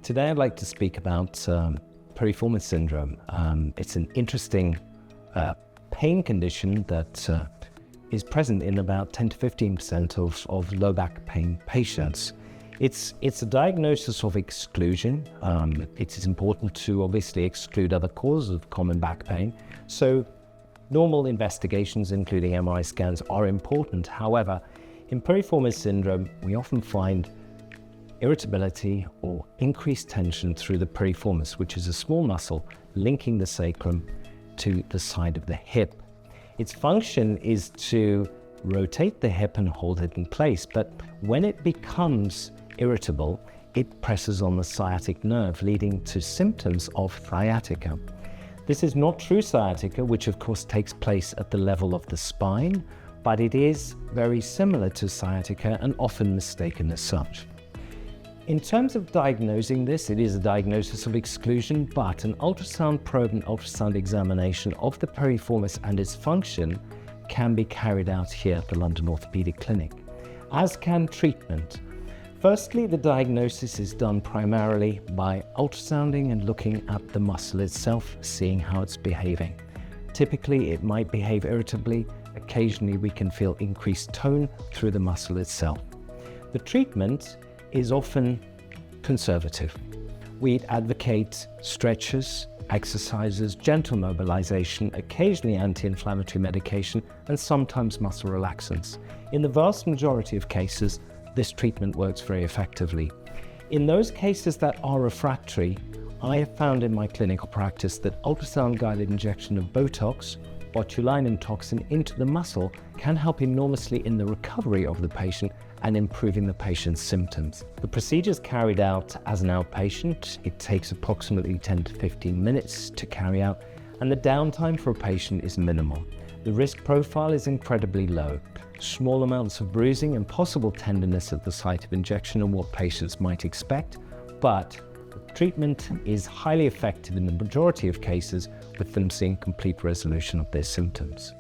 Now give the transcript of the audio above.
Today I'd like to speak about Piriformis syndrome. It's an interesting pain condition that is present in about 10 to 15% of low back pain patients. It's a diagnosis of exclusion. It is important to obviously exclude other causes of common back pain. So normal investigations, including MRI scans, are important. However, in Piriformis syndrome, we often find irritability or increased tension through the piriformis, which is a small muscle linking the sacrum to the side of the hip. Its function is to rotate the hip and hold it in place, but when it becomes irritable, it presses on the sciatic nerve, leading to symptoms of sciatica. This is not true sciatica, which of course takes place at the level of the spine, but it is very similar to sciatica and often mistaken as such. In terms of diagnosing this, it is a diagnosis of exclusion, but an ultrasound probe and ultrasound examination of the piriformis and its function can be carried out here at the London Orthopaedic Clinic, as can treatment. Firstly, the diagnosis is done primarily by ultrasounding and looking at the muscle itself, seeing how it's behaving. Typically, it might behave irritably. Occasionally, we can feel increased tone through the muscle itself. The treatment is often conservative. We'd advocate stretches, exercises, gentle mobilization, occasionally anti-inflammatory medication, and sometimes muscle relaxants. In the vast majority of cases, this treatment works very effectively. In those cases that are refractory, I have found in my clinical practice that ultrasound-guided injection of Botox, botulinum toxin into the muscle can help enormously in the recovery of the patient and improving the patient's symptoms. The procedure is carried out as an outpatient. It takes approximately 10 to 15 minutes to carry out, and the downtime for a patient is minimal. The risk profile is incredibly low. Small amounts of bruising and possible tenderness at the site of injection are what patients might expect, but the treatment is highly effective in the majority of cases, with them seeing complete resolution of their symptoms.